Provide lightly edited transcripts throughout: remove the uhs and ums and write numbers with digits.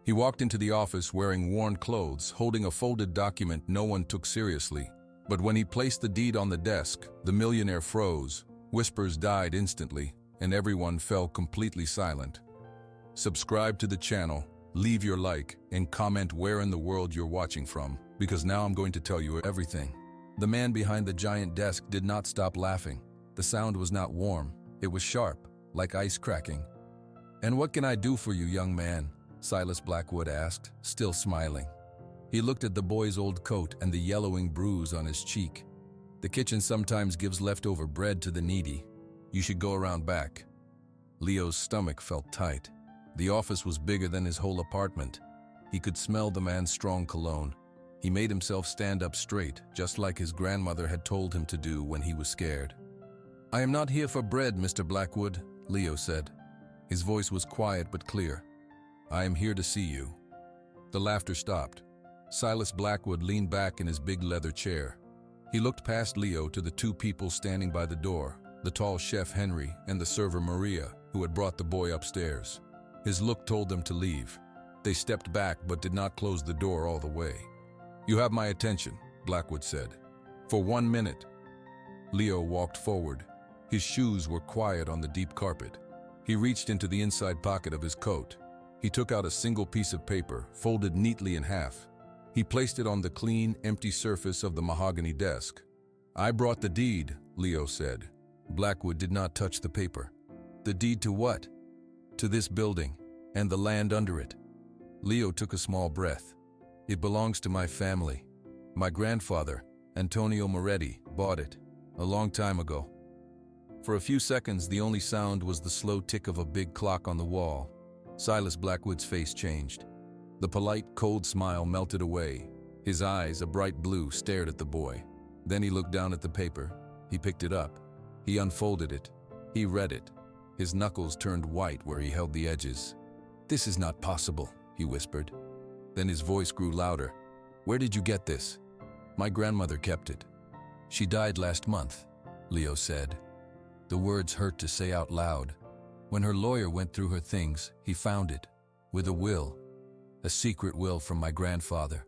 He walked into the office wearing worn clothes, holding a folded document no one took seriously. But when he placed the deed on the desk, the millionaire froze, whispers died instantly, and everyone fell completely silent. Subscribe to the channel, leave your like, and comment where in the world you're watching from, because now I'm going to tell you everything. The man behind the giant desk did not stop laughing. The sound was not warm, it was sharp, like ice cracking. "And what can I do for you, young man?" Silas Blackwood asked, still smiling. He looked at the boy's old coat and the yellowing bruise on his cheek. "The kitchen sometimes gives leftover bread to the needy. You should go around back." Leo's stomach felt tight. The office was bigger than his whole apartment. He could smell the man's strong cologne. He made himself stand up straight, just like his grandmother had told him to do when he was scared. "I am not here for bread, Mr. Blackwood," Leo said. His voice was quiet but clear. "I am here to see you." The laughter stopped. Silas Blackwood leaned back in his big leather chair. He looked past Leo to the two people standing by the door, the tall chef Henry and the server Maria, who had brought the boy upstairs. His look told them to leave. They stepped back but did not close the door all the way. "You have my attention," Blackwood said. "For 1 minute." Leo walked forward. His shoes were quiet on the deep carpet. He reached into the inside pocket of his coat. He took out a single piece of paper, folded neatly in half. He placed it on the clean, empty surface of the mahogany desk. "I brought the deed," Leo said. Blackwood did not touch the paper. "The deed to what?" "To this building, and the land under it." Leo took a small breath. "It belongs to my family. My grandfather, Antonio Moretti, bought it a long time ago." For a few seconds, the only sound was the slow tick of a big clock on the wall. Silas Blackwood's face changed. The polite, cold smile melted away. His eyes, a bright blue, stared at the boy. Then he looked down at the paper. He picked it up. He unfolded it. He read it. His knuckles turned white where he held the edges. "This is not possible," he whispered. Then his voice grew louder. "Where did you get this?" "My grandmother kept it. She died last month," Leo said. The words hurt to say out loud. When her lawyer went through her things, he found it, with a will, a secret will from my grandfather.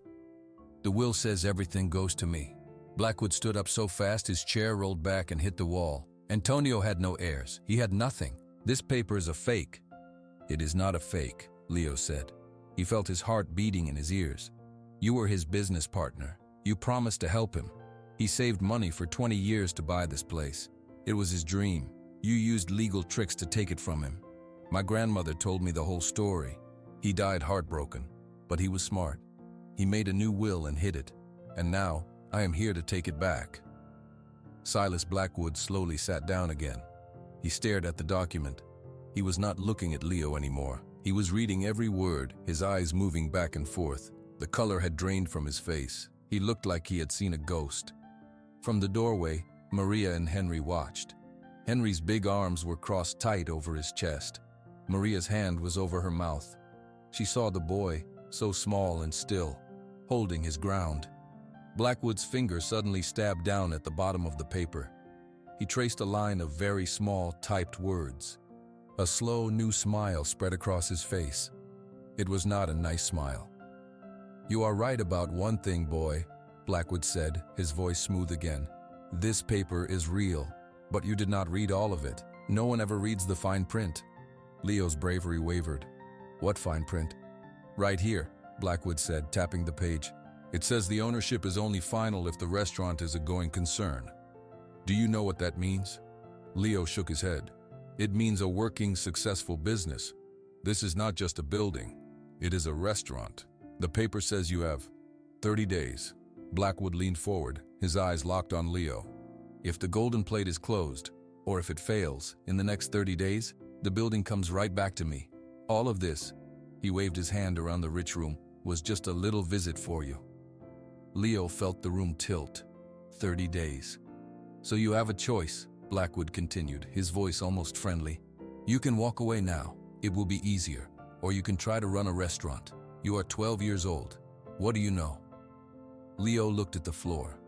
The will says everything goes to me. Blackwood stood up so fast his chair rolled back and hit the wall. Antonio had no heirs. He had nothing. "This paper is a fake." "It is not a fake," Leo said. He felt his heart beating in his ears. "You were his business partner. You promised to help him. He saved money for 20 years to buy this place. It was his dream. You used legal tricks to take it from him. My grandmother told me the whole story. He died heartbroken, but he was smart. He made a new will and hid it, and now I am here to take it back." Silas Blackwood slowly sat down again. He stared at the document. He was not looking at Leo anymore. He was reading every word, his eyes moving back and forth. The color had drained from his face. He looked like he had seen a ghost. From the doorway, Maria and Henry watched. Henry's big arms were crossed tight over his chest. Maria's hand was over her mouth. She saw the boy, so small and still, holding his ground. Blackwood's finger suddenly stabbed down at the bottom of the paper. He traced a line of very small, typed words. A slow, new smile spread across his face. It was not a nice smile. "You are right about one thing, boy," Blackwood said, his voice smooth again. "This paper is real, but you did not read all of it. No one ever reads the fine print." Leo's bravery wavered. "What fine print?" "Right here," Blackwood said, tapping the page. "It says the ownership is only final if the restaurant is a going concern. Do you know what that means?" Leo shook his head. "It means a working, successful business. This is not just a building. It is a restaurant. The paper says you have 30 days. Blackwood leaned forward, his eyes locked on Leo. "If the golden plate is closed, or if it fails, in the next 30 days, the building comes right back to me. All of this," he waved his hand around the rich room, "was just a little visit for you." Leo felt the room tilt. 30 days. "So you have a choice," Blackwood continued, his voice almost friendly. "You can walk away now. It will be easier. Or you can try to run a restaurant. You are 12 years old. What do you know?" Leo looked at the floor.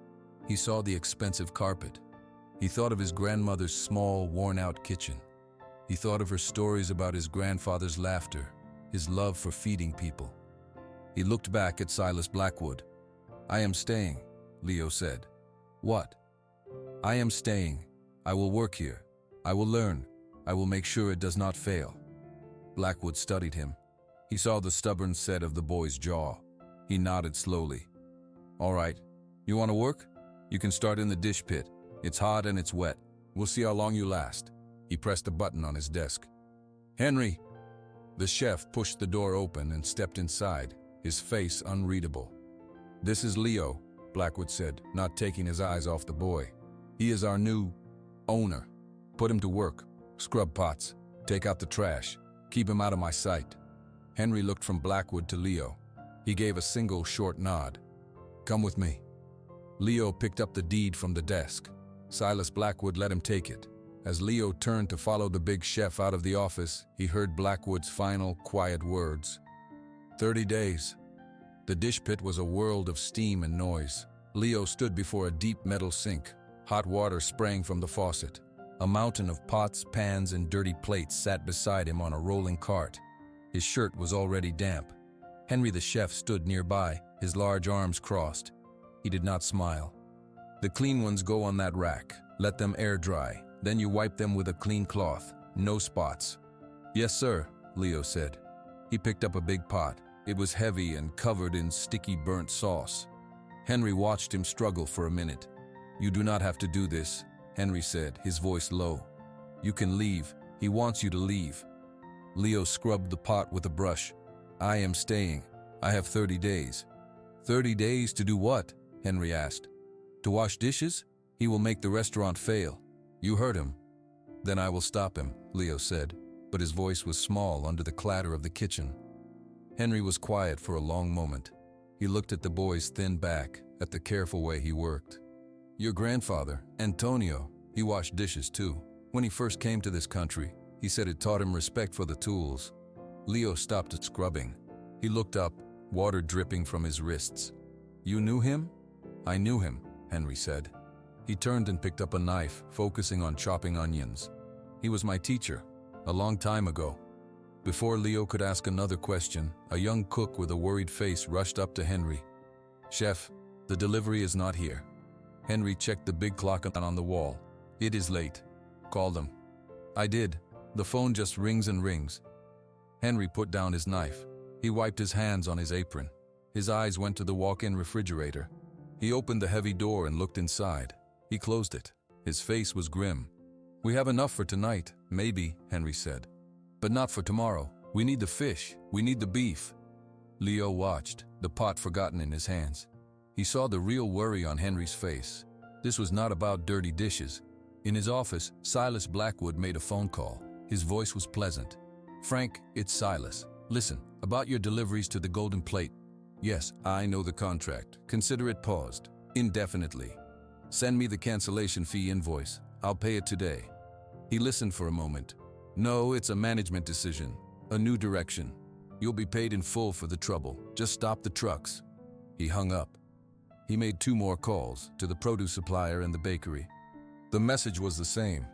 He saw the expensive carpet. He thought of his grandmother's small, worn-out kitchen. He thought of her stories about his grandfather's laughter, his love for feeding people. He looked back at Silas Blackwood. "I am staying," Leo said. "What?" "I am staying. I will work here. I will learn. I will make sure it does not fail." Blackwood studied him. He saw the stubborn set of the boy's jaw. He nodded slowly. "All right. You want to work? You can start in the dish pit. It's hot and it's wet. We'll see how long you last." He pressed a button on his desk. "Henry!" The chef pushed the door open and stepped inside, his face unreadable. "This is Leo," Blackwood said, not taking his eyes off the boy. "He is our new owner. Put him to work. Scrub pots. Take out the trash. Keep him out of my sight." Henry looked from Blackwood to Leo. He gave a single short nod. "Come with me." Leo picked up the deed from the desk. Silas Blackwood let him take it. As Leo turned to follow the big chef out of the office, he heard Blackwood's final, quiet words. 30 days. The dish pit was a world of steam and noise. Leo stood before a deep metal sink, hot water spraying from the faucet. A mountain of pots, pans, and dirty plates sat beside him on a rolling cart. His shirt was already damp. Henry the chef stood nearby, his large arms crossed. He did not smile. "The clean ones go on that rack. Let them air dry. Then you wipe them with a clean cloth. No spots." "Yes, sir," Leo said. He picked up a big pot. It was heavy and covered in sticky burnt sauce. Henry watched him struggle for a minute. "You do not have to do this," Henry said, his voice low. "You can leave. He wants you to leave." Leo scrubbed the pot with a brush. "I am staying. I have 30 days. 30 days to do what?" Henry asked. "To wash dishes? He will make the restaurant fail." "You heard him." "Then I will stop him," Leo said, but his voice was small under the clatter of the kitchen. Henry was quiet for a long moment. He looked at the boy's thin back, at the careful way he worked. "Your grandfather, Antonio, he washed dishes too. When he first came to this country, he said it taught him respect for the tools." Leo stopped at scrubbing. He looked up, water dripping from his wrists. "You knew him?" "I knew him," Henry said. He turned and picked up a knife, focusing on chopping onions. "He was my teacher, a long time ago." Before Leo could ask another question, a young cook with a worried face rushed up to Henry. "Chef, the delivery is not here." Henry checked the big clock on the wall. "It is late. Call them." "I did. The phone just rings and rings." Henry put down his knife. He wiped his hands on his apron. His eyes went to the walk-in refrigerator. He opened the heavy door and looked inside. He closed it. His face was grim. "We have enough for tonight, maybe," Henry said. "But not for tomorrow. We need the fish. We need the beef." Leo watched, the pot forgotten in his hands. He saw the real worry on Henry's face. This was not about dirty dishes. In his office, Silas Blackwood made a phone call. His voice was pleasant. "Frank, it's Silas. Listen, about your deliveries to the Golden Plate. Yes, I know the contract. Consider it paused. Indefinitely. Send me the cancellation fee invoice. I'll pay it today." He listened for a moment. "No, it's a management decision. A new direction. You'll be paid in full for the trouble. Just stop the trucks." He hung up. He made 2 more calls, to the produce supplier and the bakery. The message was the same.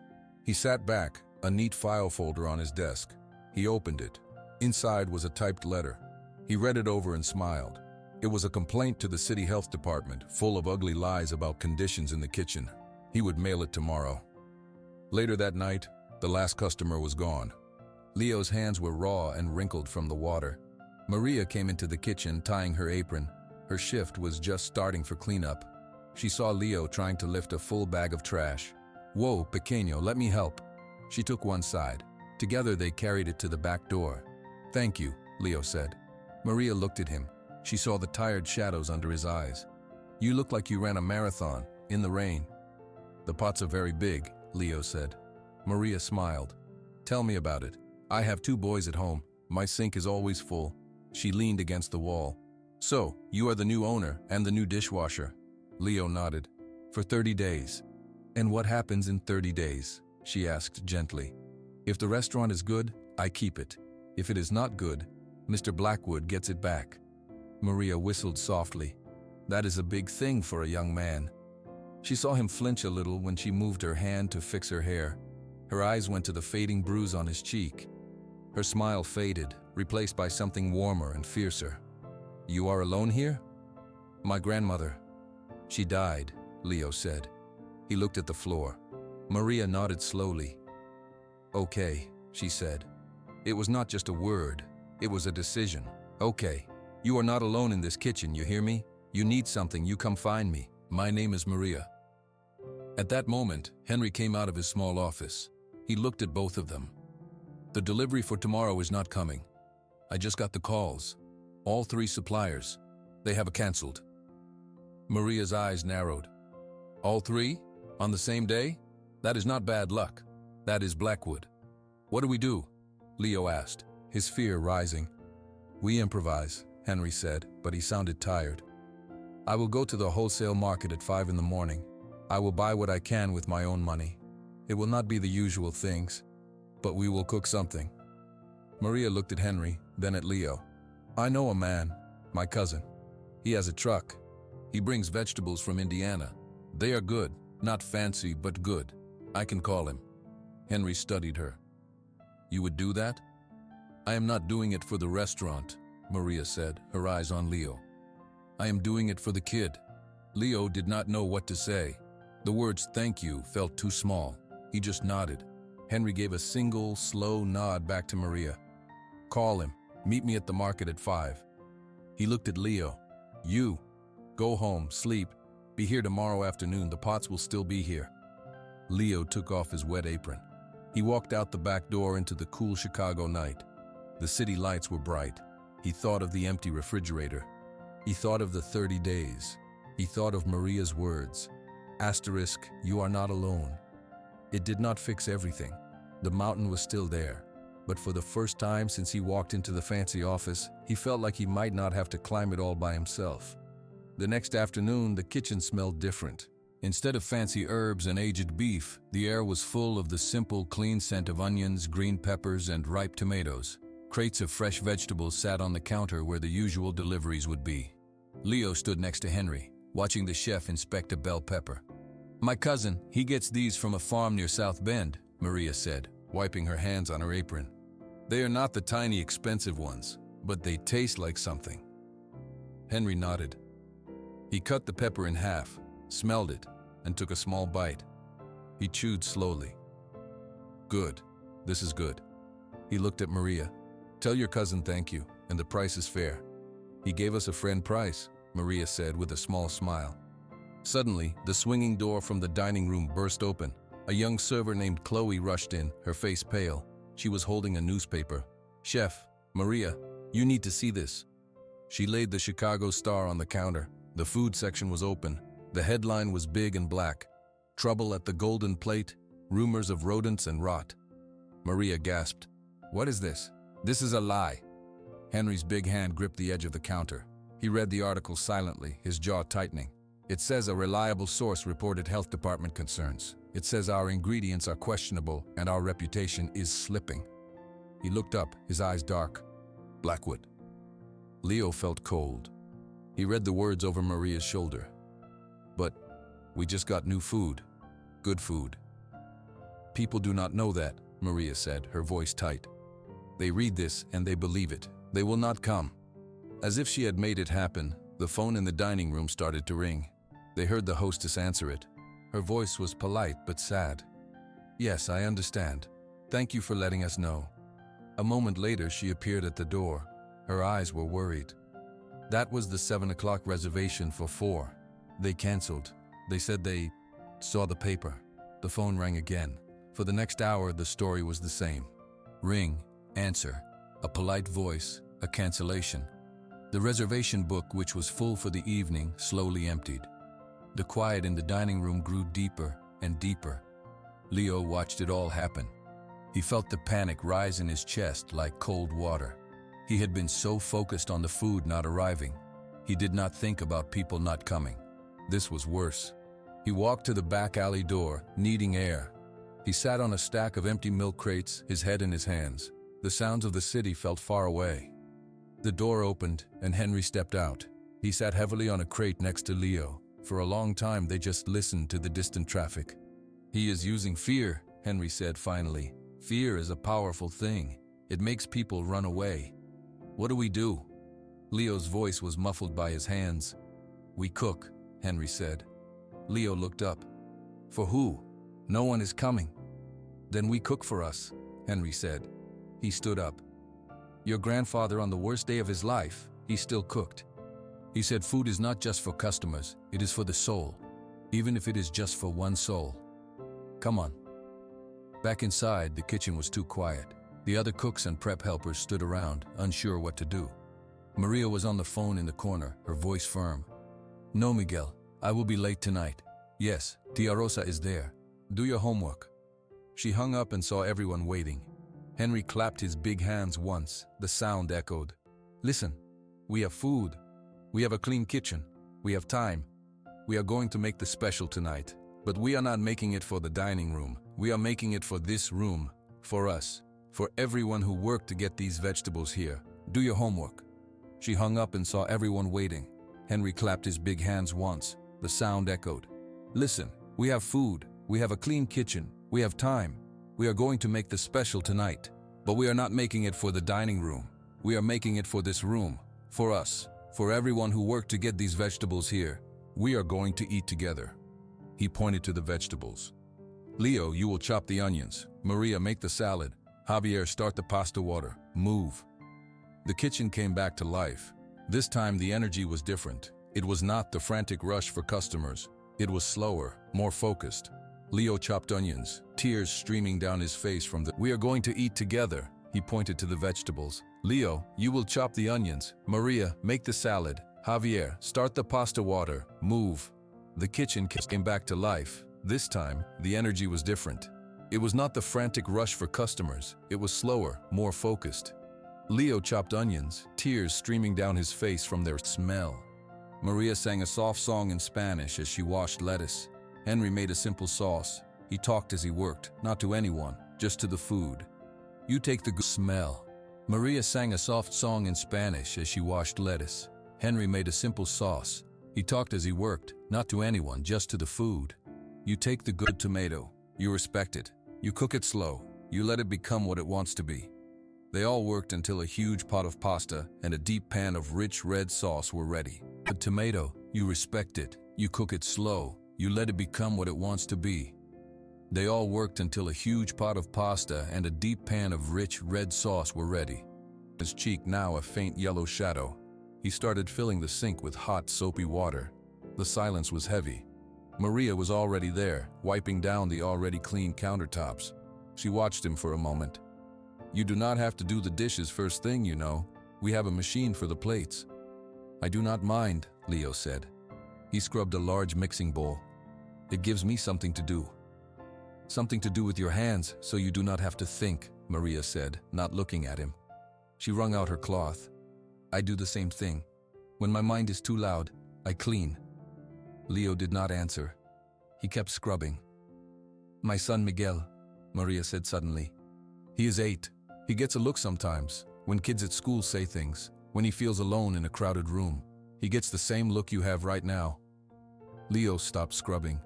He sat back, a neat file folder on his desk. He opened it. Inside was a typed letter. He read it over and smiled. It was a complaint to the city health department, full of ugly lies about conditions in the kitchen. He would mail it tomorrow. Later that night, the last customer was gone. Leo's hands were raw and wrinkled from the water. Maria came into the kitchen tying her apron. Her shift was just starting for cleanup. She saw Leo trying to lift a full bag of trash. "Whoa, pequeño, let me help." She took one side. Together they carried it to the back door. "Thank you," Leo said. Maria looked at him. She saw the tired shadows under his eyes. "You look like you ran a marathon, in the rain." "The pots are very big," Leo said. Maria smiled. "Tell me about it. I have 2 boys at home. My sink is always full." She leaned against the wall. "So, you are the new owner and the new dishwasher?" Leo nodded. "For 30 days. "And what happens in 30 days?" she asked gently. "If the restaurant is good, I keep it. If it is not good, Mr. Blackwood gets it back." Maria whistled softly. That is a big thing for a young man. She saw him flinch a little when she moved her hand to fix her hair. Her eyes went to the fading bruise on his cheek. Her smile faded, replaced by something warmer and fiercer. "You are alone here?" "My grandmother. She died," Leo said. He looked at the floor. Maria nodded slowly. "Okay," she said. It was not just a word, it was a decision. "Okay. You are not alone in this kitchen, you hear me? You need something, you come find me. My name is Maria." At that moment, Henry came out of his small office. He looked at both of them. "The delivery for tomorrow is not coming. I just got the calls. All 3 suppliers. They have canceled." Maria's eyes narrowed. "All 3? On the same day? That is not bad luck. That is Blackwood." "What do we do?" Leo asked, his fear rising. "We improvise," Henry said, but he sounded tired. "I will go to the wholesale market at 5 in the morning. I will buy what I can with my own money. It will not be the usual things, but we will cook something." Maria looked at Henry, then at Leo. "I know a man, my cousin. He has a truck. He brings vegetables from Indiana. They are good, not fancy, but good. I can call him." Henry studied her. "You would do that?" "I am not doing it for the restaurant," Maria said, her eyes on Leo. "I am doing it for the kid." Leo did not know what to say. The words "thank you" felt too small. He just nodded. Henry gave a single, slow nod back to Maria. "Call him. Meet me at the market at 5. He looked at Leo. "You. Go home, sleep. Be here tomorrow afternoon. The pots will still be here." Leo took off his wet apron. He walked out the back door into the cool Chicago night. The city lights were bright. He thought of the empty refrigerator. He thought of the 30 days. He thought of Maria's words. Asterisk, "You are not alone." It did not fix everything. The mountain was still there. But for the first time since he walked into the fancy office, he felt like he might not have to climb it all by himself. The next afternoon, the kitchen smelled different. Instead of fancy herbs and aged beef, the air was full of the simple, clean scent of onions, green peppers, and ripe tomatoes. Crates of fresh vegetables sat on the counter where the usual deliveries would be. Leo stood next to Henry, watching the chef inspect a bell pepper. "My cousin, he gets these from a farm near South Bend," Maria said, wiping her hands on her apron. "They are not the tiny, expensive ones, but they taste like something." Henry nodded. He cut the pepper in half, smelled it, and took a small bite. He chewed slowly. "Good. This is good." He looked at Maria. "Tell your cousin thank you, and the price is fair." "He gave us a friend price," Maria said with a small smile. Suddenly, the swinging door from the dining room burst open. A young server named Chloe rushed in, her face pale. She was holding a newspaper. "Chef, Maria, you need to see this." She laid the Chicago Star on the counter. The food section was open. The headline was big and black. "Trouble at the Golden Plate, rumors of rodents and rot." Maria gasped. "What is this?" "This is a lie." Henry's big hand gripped the edge of the counter. He read the article silently, his jaw tightening. "It says a reliable source reported health department concerns. It says our ingredients are questionable and our reputation is slipping." He looked up, his eyes dark. "Blackwood." Leo felt cold. He read the words over Maria's shoulder. "But we just got new food. Good food." "People do not know that," Maria said, her voice tight. "They read this and they believe it. They will not come." As if she had made it happen, the phone in the dining room started to ring. They heard the hostess answer it. Her voice was polite but sad. "Yes, I understand. Thank you for letting us know." A moment later, she appeared at the door. Her eyes were worried. "That was the 7 o'clock reservation for 4. They canceled. They said they saw the paper." The phone rang again. For the next hour, the story was the same. Ring, answer, a polite voice, a cancellation. The reservation book, which was full for the evening, slowly emptied. The quiet in the dining room grew deeper and deeper. Leo watched it all happen. He felt the panic rise in his chest like cold water. He had been so focused on the food not arriving. He did not think about people not coming. This was worse. He walked to the back alley door, needing air. He sat on a stack of empty milk crates, his head in his hands. The sounds of the city felt far away. The door opened, and Henry stepped out. He sat heavily on a crate next to Leo. For a long time, they just listened to the distant traffic. "He is using fear," Henry said finally. "Fear is a powerful thing. It makes people run away. What do we do? Leo's voice was muffled by his hands. We cook, Henry said. Leo looked up. For who? No one is coming. Then we cook for us, Henry said. He stood up. Your grandfather, on the worst day of his life, he still cooked. He said food is not just for customers, it is for the soul, even if it is just for one soul. Come on. Back inside, the kitchen was too quiet. The other cooks and prep helpers stood around, unsure what to do. Maria was on the phone in the corner, her voice firm. No, Miguel, I will be late tonight. Yes, Tia Rosa is there. Do your homework. She hung up and saw everyone waiting. Henry clapped his big hands once. The sound echoed. Listen, we have food. We have a clean kitchen. We have time. We are going to make the special tonight. But we are not making it for the dining room. We are making it for this room. For us. For everyone who worked to get these vegetables here. Do your homework. She hung up and saw everyone waiting. Henry clapped his big hands once. The sound echoed. Listen, we have food. We have a clean kitchen. We have time. We are going to make the special tonight. But we are not making it for the dining room. We are making it for this room. For us. For everyone who worked to get these vegetables here. We are going to eat together. He pointed to the vegetables. Leo, you will chop the onions. Maria, make the salad. Javier, start the pasta water. Move. The kitchen came back to life. This time the energy was different. It was not the frantic rush for customers. It was slower, more focused. Leo chopped onions, tears streaming down his face from the "We are going to eat together." He pointed to the vegetables. Leo, you will chop the onions. Maria, make the salad. Javier, start the pasta water. Move. The kitchen came back to life. This time, the energy was different. It was not the frantic rush for customers. It was slower, more focused. Leo chopped onions, tears streaming down his face from their smell. Maria sang a soft song in Spanish as she washed lettuce. Henry made a simple sauce. He talked as he worked, not to anyone, just to the food. You take the good smell. Maria sang a soft song in Spanish as she washed lettuce. Henry made a simple sauce. He talked as he worked, not to anyone, just to the food. You take the good tomato. You respect it. You cook it slow. You let it become what it wants to be. They all worked until a huge pot of pasta and a deep pan of rich red sauce were ready. The tomato, you respect it. You cook it slow. You let it become what it wants to be. They all worked until a huge pot of pasta and a deep pan of rich red sauce were ready. His cheek now a faint yellow shadow. He started filling the sink with hot, soapy water. The silence was heavy. Maria was already there, wiping down the already clean countertops. She watched him for a moment. You do not have to do the dishes first thing, you know. We have a machine for the plates. I do not mind, Leo said. He scrubbed a large mixing bowl. It gives me something to do. Something to do with your hands, so you do not have to think, Maria said, not looking at him. She wrung out her cloth. I do the same thing. When my mind is too loud, I clean. Leo did not answer. He kept scrubbing. My son Miguel, Maria said suddenly. He is 8. He gets a look sometimes, when kids at school say things, when he feels alone in a crowded room. He gets the same look you have right now. Leo stopped scrubbing.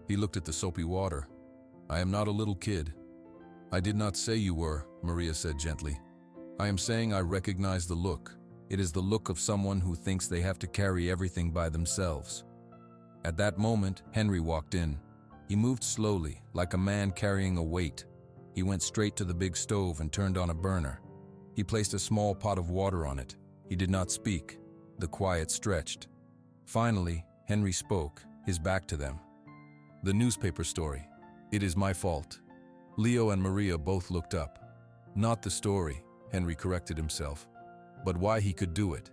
He looked at the soapy water. I am not a little kid. I did not say you were, Maria said gently. I am saying I recognize the look. It is the look of someone who thinks they have to carry everything by themselves. At that moment, Henry walked in. He moved slowly, like a man carrying a weight. He went straight to the big stove and turned on a burner. He placed a small pot of water on it. He did not speak. The quiet stretched. Finally, Henry spoke, his back to them. The newspaper story. It is my fault. Leo and Maria both looked up. Not the story, Henry corrected himself, but why he could do it.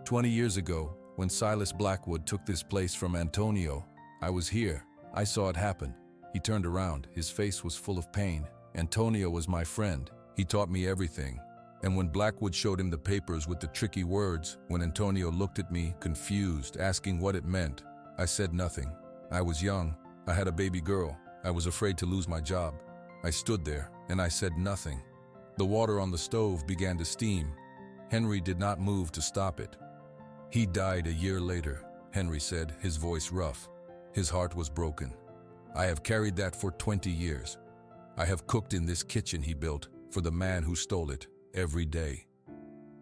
20 years ago, when Silas Blackwood took this place from Antonio, I was here. I saw it happen. He turned around. His face was full of pain. Antonio was my friend. He taught me everything. And when Blackwood showed him the papers with the tricky words, when Antonio looked at me, confused, asking what it meant, I said nothing. I was young. I had a baby girl. I was afraid to lose my job. I stood there, and I said nothing. The water on the stove began to steam. Henry did not move to stop it. He died a year later, Henry said, his voice rough. His heart was broken. I have carried that for 20 years. I have cooked in this kitchen he built for the man who stole it every day.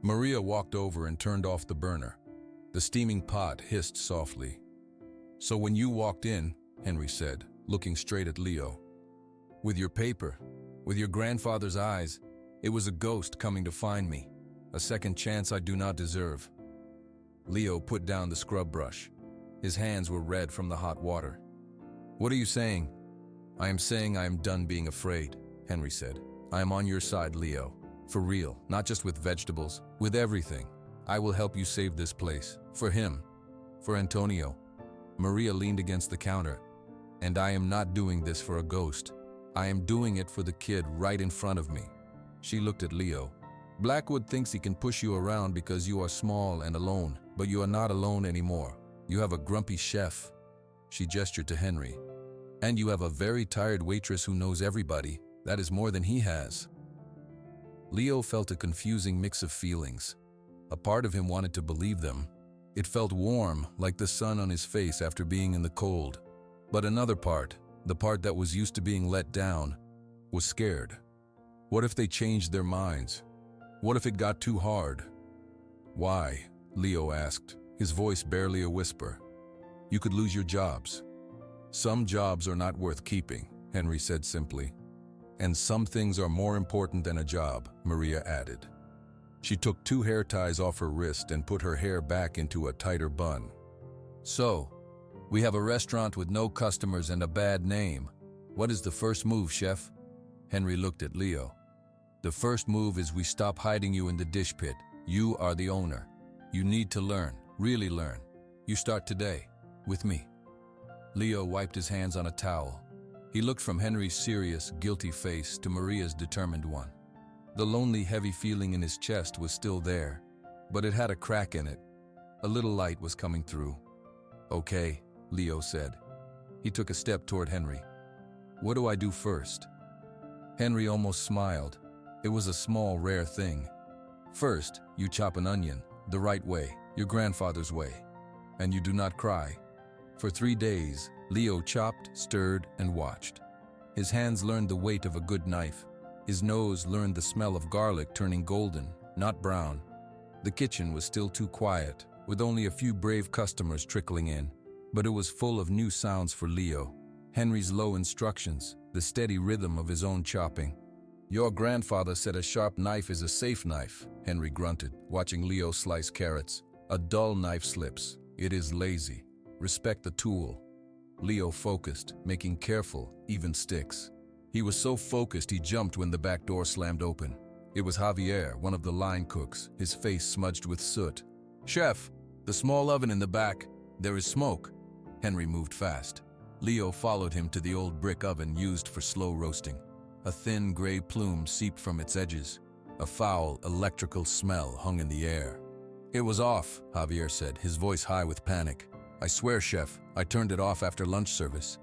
Maria walked over and turned off the burner. The steaming pot hissed softly. "So when you walked in," Henry said, looking straight at Leo, "with your paper, with your grandfather's eyes, it was a ghost coming to find me, a second chance I do not deserve." Leo put down the scrub brush. His hands were red from the hot water. "What are you saying?" "I am saying I am done being afraid," Henry said. "I am on your side, Leo. For real, not just with vegetables, with everything. I will help you save this place. For him. For Antonio." Maria leaned against the counter. "And I am not doing this for a ghost. I am doing it for the kid right in front of me." She looked at Leo. "Blackwood thinks he can push you around because you are small and alone, but you are not alone anymore. You have a grumpy chef." She gestured to Henry. "And you have a very tired waitress who knows everybody. That is more than he has." Leo felt a confusing mix of feelings. A part of him wanted to believe them. It felt warm, like the sun on his face after being in the cold. But another part, the part that was used to being let down, was scared. What if they changed their minds? What if it got too hard? "Why?" Leo asked, his voice barely a whisper. "You could lose your jobs." "Some jobs are not worth keeping," Henry said simply. "And some things are more important than a job," Maria added. She took 2 hair ties off her wrist and put her hair back into a tighter bun. "So, we have a restaurant with no customers and a bad name. What is the first move, chef?" Henry looked at Leo. "The first move is we stop hiding you in the dish pit. You are the owner. You need to learn, really learn. You start today, with me." Leo wiped his hands on a towel. He looked from Henry's serious, guilty face to Maria's determined one. The lonely, heavy feeling in his chest was still there, but it had a crack in it. A little light was coming through. "Okay," Leo said. He took a step toward Henry. "What do I do first?" Henry almost smiled. It was a small, rare thing. "First, you chop an onion, the right way, your grandfather's way. And you do not cry." For 3 days, Leo chopped, stirred, and watched. His hands learned the weight of a good knife. His nose learned the smell of garlic turning golden, not brown. The kitchen was still too quiet, with only a few brave customers trickling in, but it was full of new sounds for Leo. Henry's low instructions, the steady rhythm of his own chopping. "Your grandfather said a sharp knife is a safe knife," Henry grunted, watching Leo slice carrots. "A dull knife slips. It is lazy. Respect the tool." Leo focused, making careful, even sticks. He was so focused he jumped when the back door slammed open. It was Javier, one of the line cooks, his face smudged with soot. "Chef, the small oven in the back. There is smoke." Henry moved fast. Leo followed him to the old brick oven used for slow roasting. A thin gray plume seeped from its edges. A foul, electrical smell hung in the air. "It was off," Javier said, his voice high with panic. "I swear, chef, I turned it off after lunch service."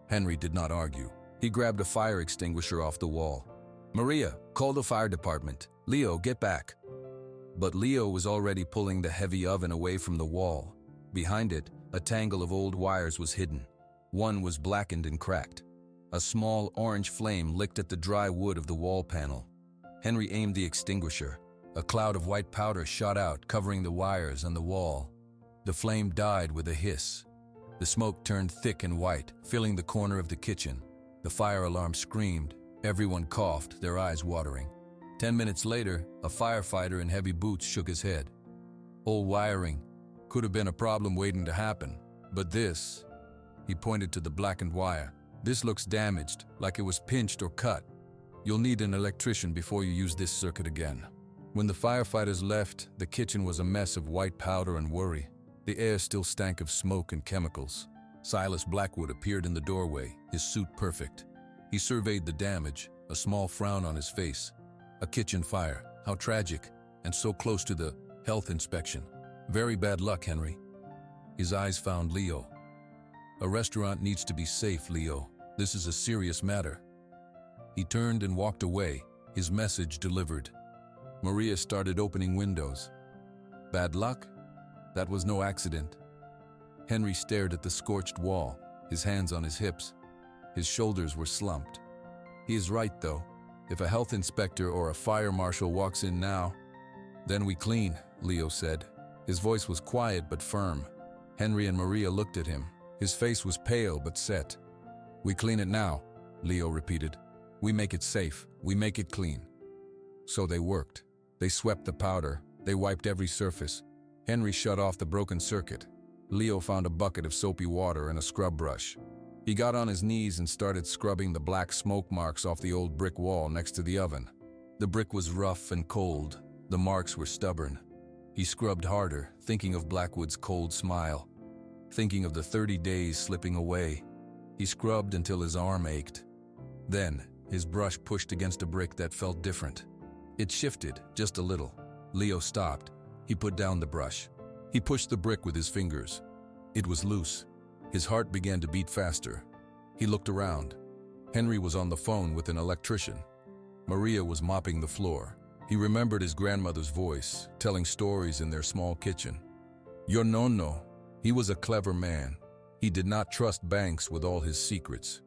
Henry did not argue. He grabbed a fire extinguisher off the wall. "Maria, call the fire department. Leo, get back." But Leo was already pulling the heavy oven away from the wall. Behind it, a tangle of old wires was hidden. One was blackened and cracked. A small orange flame licked at the dry wood of the wall panel. Henry aimed the extinguisher. A cloud of white powder shot out, covering the wires and the wall. The flame died with a hiss. The smoke turned thick and white, filling the corner of the kitchen. The fire alarm screamed. Everyone coughed, their eyes watering. 10 minutes later, a firefighter in heavy boots shook his head. "Old wiring. Could have been a problem waiting to happen. But this," he pointed to the blackened wire, "this looks damaged, like it was pinched or cut. You'll need an electrician before you use this circuit again." When the firefighters left, the kitchen was a mess of white powder and worry. The air still stank of smoke and chemicals. Silas Blackwood appeared in the doorway, his suit perfect. He surveyed the damage, a small frown on his face. A kitchen fire, how tragic, and so close to the health inspection. "Very bad luck, Henry." His eyes found Leo. "A restaurant needs to be safe, Leo. This is a serious matter." He turned and walked away, his message delivered. Maria started opening windows. Bad luck? That was no accident. Henry stared at the scorched wall, his hands on his hips. His shoulders were slumped. He is right, though. If a health inspector or a fire marshal walks in now, Then we clean, Leo said. His voice was quiet but firm. Henry and Maria looked at him. His face was pale but set. We clean it now, Leo repeated. We make it safe. We make it clean. So they worked. They swept the powder. They wiped every surface. Henry shut off the broken circuit. Leo found a bucket of soapy water and a scrub brush. He got on his knees and started scrubbing the black smoke marks off the old brick wall next to the oven. The brick was rough and cold. The marks were stubborn. He scrubbed harder, thinking of Blackwood's cold smile, thinking of the 30 days slipping away. He scrubbed until his arm ached. Then, his brush pushed against a brick that felt different. It shifted, just a little. Leo stopped. He put down the brush. He pushed the brick with his fingers. It was loose. His heart began to beat faster. He looked around. Henry was on the phone with an electrician. Maria was mopping the floor. He remembered his grandmother's voice, telling stories in their small kitchen. Your nonno, he was a clever man. He did not trust banks with all his secrets.